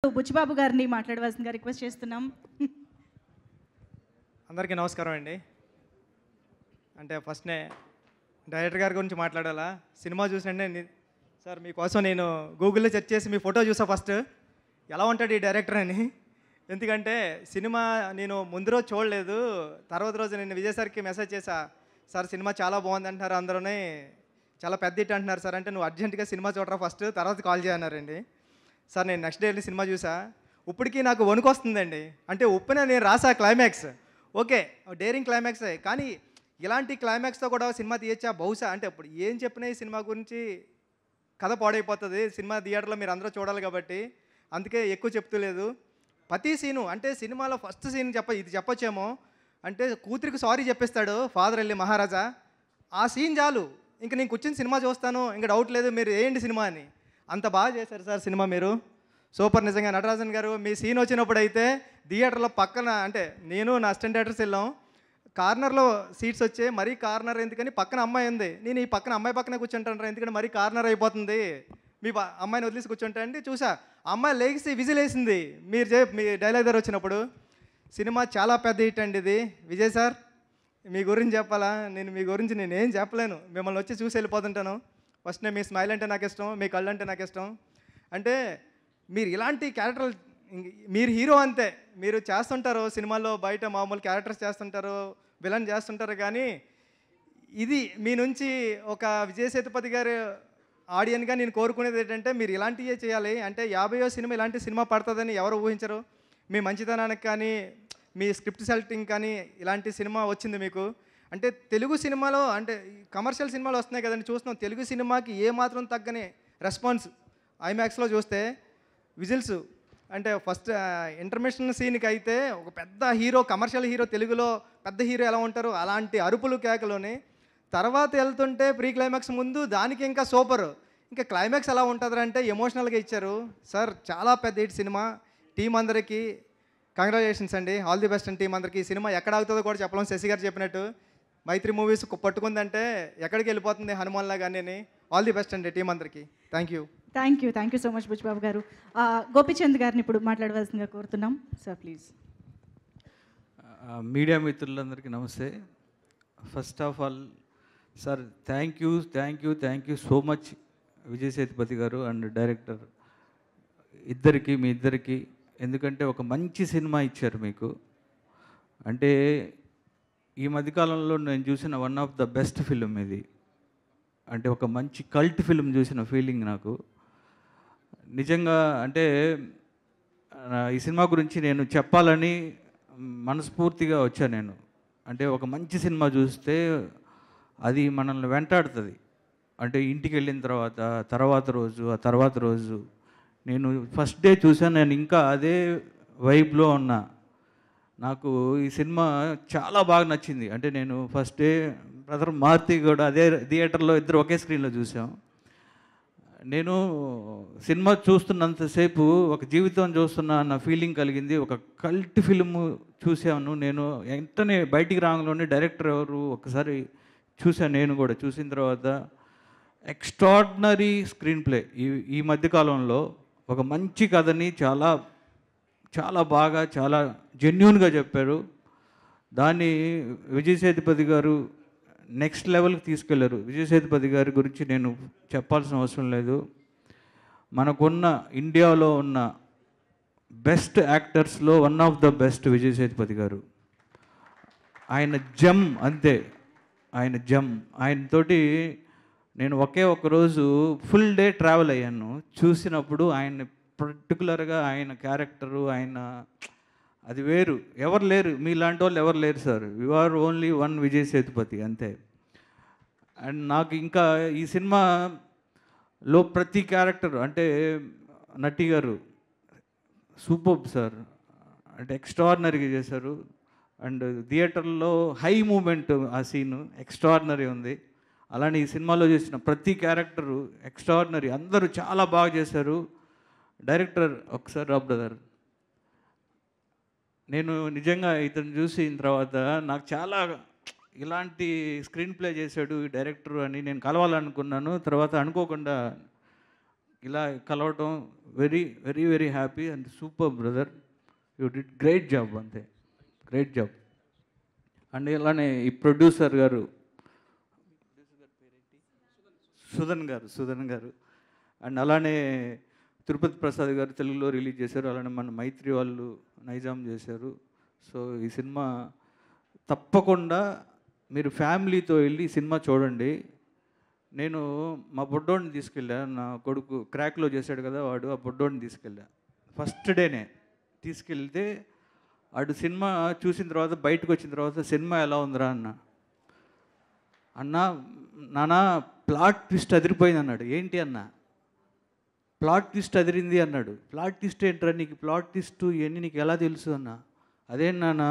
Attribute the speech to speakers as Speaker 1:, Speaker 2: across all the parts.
Speaker 1: బుచ్చిబాబు గారిని మాట్లాడవలసిందిగా రిక్వెస్ట్ చేస్తున్నాం.
Speaker 2: అందరికీ నమస్కారం అండి. అంటే ఫస్ట్నే డైరెక్టర్ గారి గురించి మాట్లాడాలా. సినిమా చూసినంటే సార్ మీకోసం నేను గూగుల్లో సెర్చ్ చేసి మీ ఫోటో చూసా ఫస్ట్, ఎలా ఉంటాడు ఈ డైరెక్టర్ అని. ఎందుకంటే సినిమా నేను ముందు రోజు చూడలేదు, తర్వాత రోజు నేను విజయ్ సార్కి మెసేజ్ చేశా, సార్ సినిమా చాలా బాగుంది అంటున్నారు అందరూనే, చాలా పెద్ద హిట్ అంటున్నారు సార్ అంటే, నువ్వు అర్జెంటుగా సినిమా చూడరా ఫస్ట్, తర్వాత కాల్ చేయన్నారండి. సార్ నేను నెక్స్ట్ డే వెళ్ళి సినిమా చూసా, ఇప్పటికీ నాకు వణుకు వస్తుందండి. అంటే ఉప్పునే నేను రాసా క్లైమాక్స్, ఓకే డేరింగ్ క్లైమాక్సే, కానీ ఇలాంటి క్లైమాక్స్తో కూడా సినిమా తీయచ్చా బహుశా. అంటే ఇప్పుడు ఏం చెప్పినా ఈ సినిమా గురించి కథ పాడైపోతుంది, సినిమా థియేటర్లో మీరు అందరూ చూడాలి కాబట్టి అందుకే ఎక్కువ చెప్తలేదు. ప్రతి సీను అంటే సినిమాలో ఫస్ట్ సీన్ ఇది చెప్పొచ్చేమో, అంటే కూతురికి సారీ చెప్పిస్తాడు ఫాదర్ వెళ్ళి మహారాజా, ఆ సీన్ చాలు ఇంక నేను కూర్చొని సినిమా చూస్తాను, ఇంకా డౌట్ లేదు మీరు వేయండి సినిమా అని. అంత బాగా చేశారు సార్ సినిమా, మీరు సూపర్. నిజంగా నటరాజన్ గారు మీ సీన్ వచ్చినప్పుడు అయితే థియేటర్లో పక్కన, అంటే నేను నా అసిస్టెంట్ డైరెక్టర్స్ వెళ్ళాం, కార్నర్లో సీట్స్ వచ్చాయి, మరీ కార్నర్ ఎందుకని పక్కన అమ్మాయి ఉంది, నేను ఈ పక్కన అమ్మాయి పక్కనే కూర్చుంటాను ఎందుకంటే మరీ కార్నర్ అయిపోతుంది, మీ అమ్మాయిని వదిలేసి కూర్చుంటా అండి. చూసా అమ్మాయి లేచి విజిల్ వేసింది మీ డైలాగ్ దగ్గర వచ్చినప్పుడు. సినిమా చాలా పెద్ద హిట్ అండి ఇది. విజయ్ సార్ మీ గురించి చెప్పాలా, మీ గురించి నేనేం చెప్పలేను, మిమ్మల్ని వచ్చి చూసి వెళ్ళిపోతుంటాను. ఫస్ట్ మీ స్మైల్ అంటే నాకు ఇష్టం, మీ కళ్ళు అంటే నాకు ఇష్టం. అంటే మీరు ఇలాంటి క్యారెక్టర్లు, మీరు హీరో అంతే, మీరు చేస్తుంటారు సినిమాల్లో బయట మామూలు క్యారెక్టర్స్ చేస్తుంటారు, విలన్ చేస్తుంటారు, కానీ ఇది మీ నుంచి ఒక విజయ్ సేతుపతి గారు ఆడియన్గా నేను కోరుకునేది ఏంటంటే, మీరు ఇలాంటివే చేయాలి. అంటే 50వ సినిమా ఇలాంటి సినిమా పడుతుందని ఎవరు ఊహించరు. మీ మంచితనానికి కానీ మీ స్క్రిప్ట్ సెలెక్టింగ్ కానీ ఇలాంటి సినిమా వచ్చింది మీకు. అంటే తెలుగు సినిమాలో, అంటే కమర్షియల్ సినిమాలు వస్తున్నాయి కదండి చూస్తున్నాం, తెలుగు సినిమాకి ఏమాత్రం తగ్గని రెస్పాన్స్. ఐమాక్స్లో చూస్తే విజిల్స్, అంటే ఫస్ట్ ఇంటర్మిషన్ సీన్కి అయితే ఒక పెద్ద హీరో, కమర్షియల్ హీరో, తెలుగులో పెద్ద హీరో ఎలా ఉంటారు అలాంటి అరుపులు కేకలోని, తర్వాత వెళ్తుంటే ప్రీ క్లైమాక్స్ ముందు దానికి ఇంకా సూపర్, ఇంకా క్లైమాక్స్ ఎలా ఉంటుంది అంటే ఎమోషనల్గా ఇచ్చారు సార్. చాలా పెద్ద హిట్ సినిమా. టీం అందరికీ కంగ్రాచులేషన్స్ అండి, ఆల్ ది బెస్ట్ అండి టీం అందరికీ. ఈ సినిమా ఎక్కడ అవుతుందో కూడా చెప్పలేం, శశి గారు చెప్పినట్టు మైత్రి మూవీస్ పట్టుకుందంటే ఎక్కడికి వెళ్ళిపోతుంది హనుమాన్లా కానీ. ఆల్ ది బెస్ట్ అండి టీం అందరికీ. Thank you
Speaker 1: so much Buchibabu garu. గోపిచంద్ గారిని ఇప్పుడు మాట్లాడవలసిందిగా కోరుతున్నాం సార్, ప్లీజ్.
Speaker 3: మీడియా మిత్రులందరికీ నమస్తే. First of all sir thank you so much Vijay Sethupathi గారు అండ్ డైరెక్టర్ ఇద్దరికి, మీ ఇద్దరికి. ఎందుకంటే ఒక మంచి సినిమా ఇచ్చారు మీకు. అంటే ఈ మధ్యకాలంలో నేను చూసిన one of the best film ఇది. అంటే ఒక మంచి కల్ట్ ఫిలిం చూసిన ఫీలింగ్ నాకు నిజంగా. అంటే ఈ సినిమా గురించి నేను చెప్పాలని మనస్ఫూర్తిగా వచ్చాను నేను. అంటే ఒక మంచి సినిమా చూస్తే అది మనల్ని వెంటాడుతుంది. అంటే ఇంటికి వెళ్ళిన తర్వాత రోజు నేను ఫస్ట్ డే చూసాను, నేను ఇంకా అదే వైబ్లో ఉన్నా. నాకు ఈ సినిమా చాలా బాగా నచ్చింది. అంటే నేను ఫస్ట్ డే బ్రదర్ మారుతి కూడా అదే థియేటర్లో, ఇద్దరు ఒకే స్క్రీన్లో చూసాం. నేను సినిమా చూస్తున్నంతసేపు ఒక జీవితం చూస్తున్నా అన్న ఫీలింగ్ కలిగింది. ఒక కల్ట్ ఫిల్మ్ చూసాను నేను. వెంటనే బయటికి రాగానే డైరెక్టర్ ఎవరు ఒకసారి చూశాను నేను కూడా. చూసిన తర్వాత ఎక్స్ట్రాడినరీ స్క్రీన్ ప్లే. ఈ మధ్యకాలంలో ఒక మంచి కథని చాలా చాలా బాగా, చాలా జెన్యూన్గా చెప్పారు. దాన్ని విజయ్ సేతుపతి గారు నెక్స్ట్ లెవెల్కి తీసుకెళ్లారు. విజయ్ సేతుపతి గారి గురించి నేను చెప్పాల్సిన అవసరం లేదు. మనకున్న ఇండియాలో ఉన్న బెస్ట్ యాక్టర్స్లో one of the best Vijay Sethupathi గారు. ఆయన జమ్ అంతే, ఆయన జమ్. ఆయనతోటి నేను ఒక రోజు ఫుల్ డే ట్రావెల్ అయ్యాను. చూసినప్పుడు ఆయన పర్టికులర్గా ఆయన క్యారెక్టరు, ఆయన అది వేరు, ఎవరు లేరు మీలాంటి వాళ్ళు, ఎవరు లేరు sir. You are only one Vijay Sethupathi అంతే. అండ్ నాకు ఇంకా ఈ సినిమాలో ప్రతి క్యారెక్టర్, అంటే నటి గారు సూపర్ సార్, అంటే ఎక్స్ట్రాడినరీగా చేశారు. అండ్ థియేటర్లో హై మూమెంట్, ఆ సీను ఎక్స్ట్రాడినరీ ఉంది. అలానే ఈ సినిమాలో చేసిన ప్రతి క్యారెక్టరు ఎక్స్ట్రాడినరీ, అందరూ చాలా బాగా చేశారు. డైరెక్టర్ ఒకసారి రా బ్రదర్, నేను నిజంగా ఇతను చూసిన తర్వాత నాకు చాలా ఇలాంటి స్క్రీన్ ప్లే చేశాడు ఈ డైరెక్టర్ అని నేను కలవాలనుకున్నాను. తర్వాత అనుకోకుండా ఇలా కలవటం very very very happy and super brother. You did great job, అంతే, గ్రేట్ జాబ్. అండ్ ఇలానే ఈ ప్రొడ్యూసర్ గారు సుధన్ గారు అండ్ అలానే తిరుపతి ప్రసాద్ గారు తెలుగులో రిలీజ్ చేశారు. అలానే మన మైత్రి వాళ్ళు నైజాం చేశారు. సో ఈ సినిమా తప్పకుండా మీరు ఫ్యామిలీతో వెళ్ళి ఈ సినిమా చూడండి. నేను మా బొడ్డోడిని తీసుకెళ్ళా, నా కొడుకు క్రాక్లో చేశాడు కదా వాడు, ఆ బొడ్డోడిని తీసుకెళ్ళా ఫస్ట్ డేనే. తీసుకెళ్తే వాడు సినిమా చూసిన తర్వాత బయటకు వచ్చిన తర్వాత సినిమా ఎలా ఉందిరా అన్న నాన్న ప్లాట్ ట్విస్ట్ అదిరిపోయింది అన్నాడు. ఏంటి అన్న? ప్లాట్ ట్విస్ట్ అదిరింది అన్నాడు. ప్లాట్ ట్విస్ట్ ఏంట్రా నీకు? ప్లాట్ ట్విస్ట్ ఇవన్నీ నీకు ఎలా తెలుసు అన్న? అదే నాన్న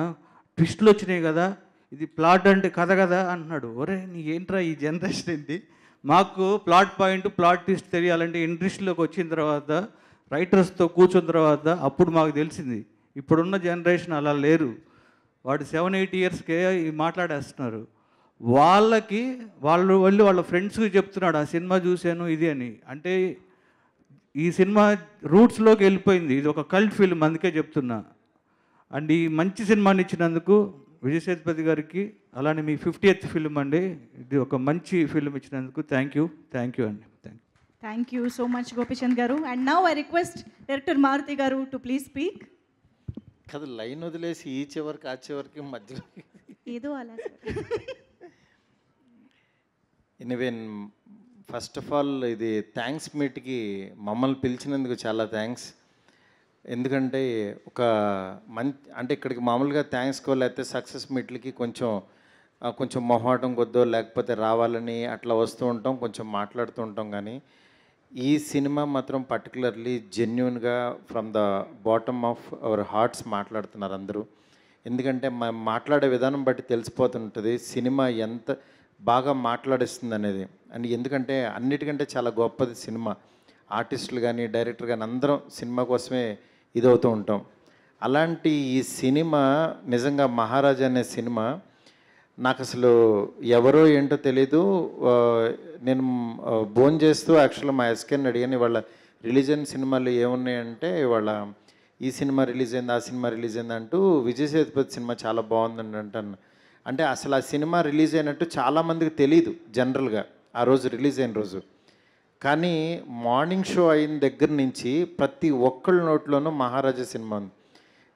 Speaker 3: ట్విస్టులు వచ్చినాయి కదా, ఇది ప్లాట్ అంటే కథ కదా అంటున్నాడు. ఒరే నీ ఏంట్రా ఈ జనరేషన్ ఏంటి? మాకు ప్లాట్ పాయింట్ ప్లాట్ ట్విస్ట్ తెలియాలంటే ఇండస్ట్రీలోకి వచ్చిన తర్వాత రైటర్స్తో కూర్చున్న తర్వాత అప్పుడు మాకు తెలిసింది. ఇప్పుడున్న జనరేషన్ అలా లేరు. వాడు 7-8 ఇయర్స్కే మాట్లాడేస్తున్నారు. వాళ్ళకి వాళ్ళు వెళ్ళి వాళ్ళ ఫ్రెండ్స్కి చెప్తున్నాడు ఆ సినిమా చూశాను ఇది అని. అంటే ఈ సినిమా రూట్స్లోకి వెళ్ళిపోయింది. ఇది ఒక కల్ట్ ఫిల్మ్, అందుకే చెప్తున్నా. అండ్ ఈ మంచి సినిమాని ఇచ్చినందుకు విజయ్ సేతుపతి గారికి, అలానే మీ 50th ఫిల్మ్ అండి, ఇది ఒక మంచి ఫిల్మ్ ఇచ్చినందుకు థ్యాంక్ యూ అండి.
Speaker 1: Thank you so much Gopichand గారు. And now I request director Maruthi గారు టు ప్లీజ్ స్పీక్.
Speaker 4: కదా లైన్ వదిలేసి ఈ చివరికి ఆ చివరికి మధ్యలో
Speaker 1: ఏదో అలా
Speaker 4: ఎనీవే, ఫస్ట్ ఆఫ్ ఆల్ ఇది థ్యాంక్స్ మీట్కి మమ్మల్ని పిలిచినందుకు చాలా థ్యాంక్స్. ఎందుకంటే ఒక అంటే ఇక్కడికి మామూలుగా థ్యాంక్స్కో లేకపోతే సక్సెస్ మీట్లకి కొంచెం మొహాటం కొద్దో లేకపోతే రావాలని అట్లా వస్తూ ఉంటాం, కొంచెం మాట్లాడుతూ ఉంటాం. కానీ ఈ సినిమా మాత్రం పర్టికులర్లీ జెన్యున్గా from the bottom of our hearts మాట్లాడుతున్నారు అందరూ. ఎందుకంటే మాట్లాడే విధానం బట్టి తెలిసిపోతుంటుంది సినిమా ఎంత బాగా మాట్లాడిస్తుంది అనేది. అండ్ ఎందుకంటే అన్నిటికంటే చాలా గొప్పది సినిమా. ఆర్టిస్టులు కానీ డైరెక్టర్ కానీ అందరం సినిమా కోసమే ఇదవుతూ ఉంటాం. అలాంటి ఈ సినిమా నిజంగా మహారాజా అనే సినిమా నాకు అసలు ఎవరో ఏంటో తెలీదు. నేను భోన్ చేస్తూ యాక్చువల్గా మా ఎస్కేని అడిగాను, ఇవాళ రిలీజ్ అయిన సినిమాలు ఏమున్నాయంటే ఇవాళ ఈ సినిమా రిలీజ్ అయింది ఆ సినిమా రిలీజ్ అయింది అంటూ విజయ్ సేతుపతి సినిమా చాలా బాగుందండి అంటాను. అంటే అసలు ఆ సినిమా రిలీజ్ అయినట్టు చాలామందికి తెలీదు జనరల్గా ఆ రోజు రిలీజ్ అయిన రోజు. కానీ మార్నింగ్ షో అయిన దగ్గర నుంచి ప్రతి ఒక్కళ్ళ నోట్లోనూ మహారాజా సినిమా ఉంది.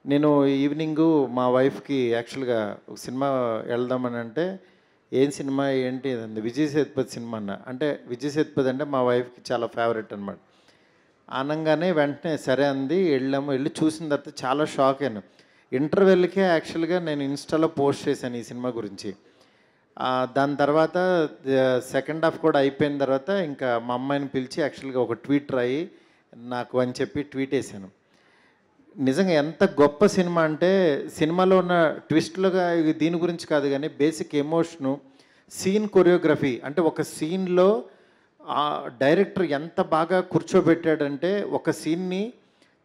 Speaker 4: నేను ఈవినింగు మా వైఫ్కి యాక్చువల్గా ఒక సినిమా వెళ్దామని అంటే ఏం సినిమా ఏంటి అంది, విజయ్ సేతుపతి సినిమా అన్న. అంటే విజయ్ సేతుపతి అంటే మా వైఫ్కి చాలా ఫేవరెట్ అనమాట. అనగానే వెంటనే సరే అంది, వెళ్ళాము. వెళ్ళి చూసిన తర్వాత చాలా షాక్ అయ్యాను. ఇంటర్వెల్కే యాక్చువల్గా నేను ఇన్స్టాలో పోస్ట్ చేశాను ఈ సినిమా గురించి. దాని తర్వాత సెకండ్ హాఫ్ కూడా అయిపోయిన తర్వాత ఇంకా మా అమ్మాయిని పిలిచి యాక్చువల్గా ఒక ట్వీట్ రాయి నాకు అని చెప్పి ట్వీట్ వేసాను. నిజంగా ఎంత గొప్ప సినిమా అంటే సినిమాలో ఉన్న ట్విస్ట్లుగా దీని గురించి కాదు కానీ బేసిక్ ఎమోషను, సీన్ కొరియోగ్రఫీ. అంటే ఒక సీన్లో డైరెక్టర్ ఎంత బాగా కూర్చోబెట్టాడంటే ఒక సీన్ని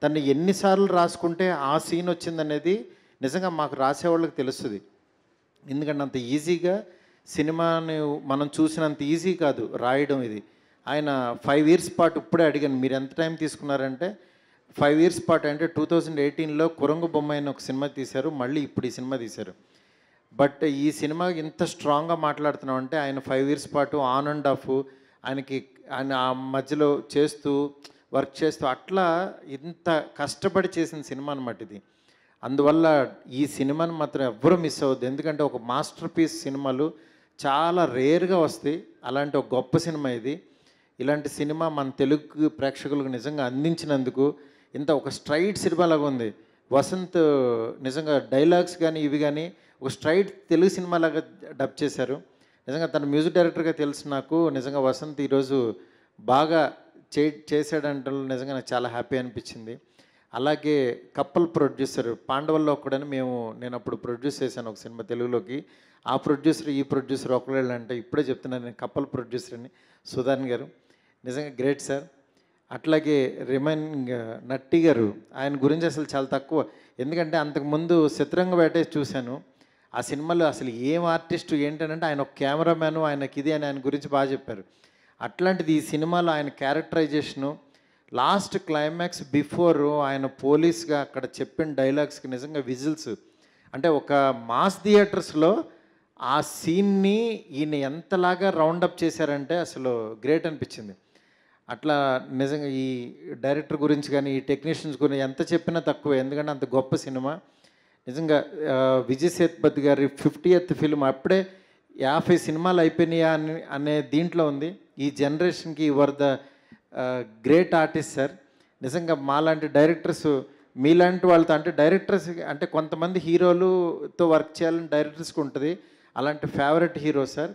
Speaker 4: తను ఎన్నిసార్లు రాసుకుంటే ఆ సీన్ వచ్చిందనేది నిజంగా మాకు రాసేవాళ్ళకి తెలుస్తుంది. ఎందుకంటే అంత ఈజీగా సినిమాని మనం చూసినంత ఈజీ కాదు రాయడం. ఇది ఆయన 5 ఇయర్స్ పాటు, ఇప్పుడే అడిగాను మీరు ఎంత టైం తీసుకున్నారంటే 5 ఇయర్స్ పాటు. అంటే 2018లో కురంగు బొమ్మ అయిన ఒక సినిమా తీశారు, మళ్ళీ ఇప్పుడు ఈ సినిమా తీశారు. బట్ ఈ సినిమా ఇంత స్ట్రాంగ్గా మాట్లాడుతున్నాం అంటే ఆయన 5 ఇయర్స్ పాటు ఆన్ అండ్ ఆఫ్ ఆయన ఆ మధ్యలో వర్క్ చేస్తూ అట్లా ఇంత కష్టపడి చేసిన సినిమా అనమాట ఇది. అందువల్ల ఈ సినిమాని మాత్రం ఎవ్వరూ మిస్ అవ్వద్దు. ఎందుకంటే ఒక మాస్టర్ పీస్ సినిమాలు చాలా రేర్గా వస్తాయి. అలాంటి ఒక గొప్ప సినిమా ఇది. ఇలాంటి సినిమా మన తెలుగు ప్రేక్షకులకు నిజంగా అందించినందుకు ఇంత ఒక స్ట్రైట్ సినిమాలాగా ఉంది. వసంత్ నిజంగా డైలాగ్స్ కానీ ఇవి కానీ ఒక స్ట్రైట్ తెలుగు సినిమాలాగా డబ్ చేశారు. నిజంగా తన మ్యూజిక్ డైరెక్టర్గా తెలుసు నాకు. నిజంగా వసంత్ ఈరోజు బాగా చేశాడంటే నిజంగా నాకు చాలా హ్యాపీ అనిపించింది. అలాగే కప్పల్ ప్రొడ్యూసర్ పాండవల్లో ఒక్కడని నేను అప్పుడు ప్రొడ్యూస్ చేశాను ఒక సినిమా తెలుగులోకి. ఆ ప్రొడ్యూసర్ ఈ ప్రొడ్యూసర్ ఒకళ్ళు అంటే ఇప్పుడే చెప్తున్నాను నేను కప్పల్ ప్రొడ్యూసర్ అని, సుధాన్ గారు నిజంగా గ్రేట్ సార్. అట్లాగే రిమైనింగ్ నట్టి గారు, ఆయన గురించి అసలు చాలా తక్కువ. ఎందుకంటే అంతకుముందు శత్రురంగవేట చూశాను. ఆ సినిమాలో అసలు ఏం ఆర్టిస్టు ఏంటంటే ఆయన ఒక కెమెరామ్యాను, ఆయనకి ఇది అని ఆయన గురించి బాగా చెప్పారు. అట్లాంటిది ఈ సినిమాలో ఆయన క్యారెక్టరైజేషను లాస్ట్ క్లైమాక్స్ బిఫోర్ ఆయన పోలీస్గా అక్కడ చెప్పిన డైలాగ్స్కి నిజంగా విజిల్స్. అంటే ఒక మాస్ థియేటర్స్లో ఆ సీన్ని ఈయన ఎంతలాగా రౌండప్ చేశారంటే అసలు గ్రేట్ అనిపించింది. అట్లా నిజంగా ఈ డైరెక్టర్ గురించి కానీ ఈ టెక్నీషియన్స్ గురించి ఎంత చెప్పినా తక్కువే, ఎందుకంటే అంత గొప్ప సినిమా. నిజంగా విజయ్ సేతుపతి గారి 50th ఫిల్మ్ అప్పుడే 50 సినిమాలు అయిపోయినాయా అనే దీంట్లో ఉంది. ఈ జనరేషన్కి your the great artist sir. నిజంగా మాలాంటి డైరెక్టర్స్ మీలాంటి వాళ్ళతో, అంటే డైరెక్టర్స్ అంటే కొంతమంది హీరోలుతో వర్క్ చేయాలని డైరెక్టర్స్కి ఉంటుంది, అలాంటి favourite hero sir.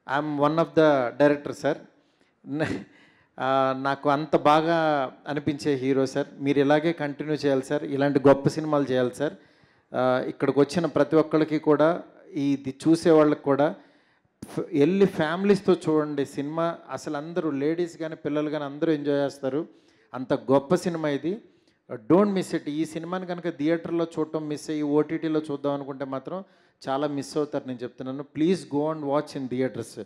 Speaker 4: I'm one of the director sir. నాకు అంత బాగా అనిపించే హీరో సార్. మీరు ఇలాగే కంటిన్యూ చేయాలి సార్, ఇలాంటి గొప్ప సినిమాలు చేయాలి సార్. ఇక్కడికి వచ్చిన ప్రతి ఒక్కరికి కూడా, ఇది చూసే వాళ్ళకి కూడా వెళ్ళి ఫ్యామిలీస్తో చూడండి సినిమా. అసలు అందరూ లేడీస్ కానీ పిల్లలు కానీ అందరూ ఎంజాయ్ చేస్తారు. అంత గొప్ప సినిమా ఇది. Don't miss it. ఈ సినిమాని కనుక థియేటర్లో చూడటం మిస్ అయ్యి ఓటీటీలో చూద్దాం అనుకుంటే మాత్రం చాలా మిస్ అవుతారు, నేను చెప్తున్నాను. Please go and watch in theatres.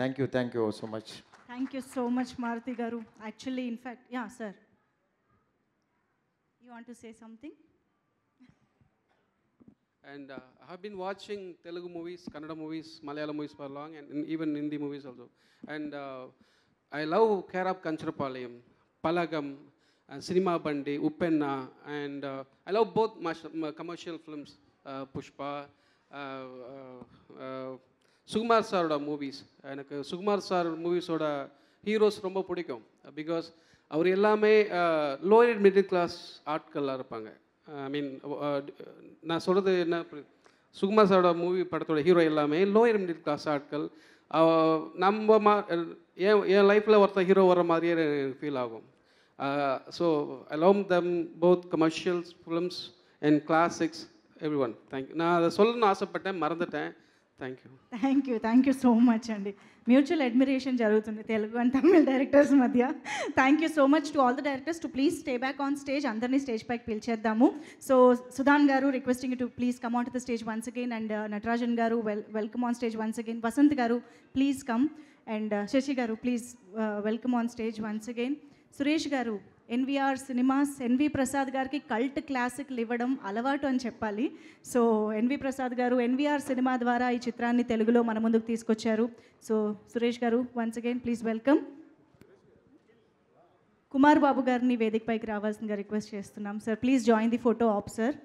Speaker 4: Thank you so much.
Speaker 1: Thank you so much Maruthi గారు. Actually in fact yeah sir, you want to say something?
Speaker 5: And I have been watching Telugu movies, Kannada movies, Malayalam movies for long, and even Hindi movies also. And I love Kerab Kancharapalayam, Palagam, Cinema Bandi, Uppenna, and I love both commercial films, Pushpa, Sukumar Saroda movies. And Sukumar Sar movies oda heroes romba pidikum because அவர் எல்லாமே lower middle class ஆட்களாக இருப்பாங்க. ஐ மீன் நான் சொல்கிறது என்ன, சுகுமார் சாரோட movie படத்தோட hero எல்லாமே lower middle class ஆட்கள். நம்ம என் லைஃப்பில் ஒருத்தர் ஹீரோ வர மாதிரியே எனக்கு ஃபீல் ஆகும். So I love them both commercials films and classics every one. Thank you. நான் அதை சொல்லணும்னு ఆశపడ్డాను, మరந்துட்டேன். థ్యాంక్ యూ సో మచ్ అండి. మ్యూచువల్ అడ్మిరేషన్ జరుగుతుంది తెలుగు అండ్ తమిళ డైరెక్టర్స్ మధ్య. Thank you so much to all the directors to please stay back on stage. అందరినీ stage పైకి పిలిచేద్దాము. So సుధాన్ గారు requesting to please come on to the stage once again, and Natarajan గారు welcome on stage once again. Vasanth garu please come, and Sasi garu please welcome on stage once again. Suresh garu, NVR cinemas N V Prasad గారికి cult క్లాసిక్లు ఇవ్వడం అలవాటు అని చెప్పాలి. So N V Prasad గారు NVR cinema ద్వారా ఈ చిత్రాన్ని తెలుగులో మన ముందుకు తీసుకొచ్చారు. సో సురేష్ గారు once again please welcome. Kumar Babu గారిని వేదికపైకి రావాల్సిందిగా రిక్వెస్ట్ చేస్తున్నాం. Sir please join the photo op sir.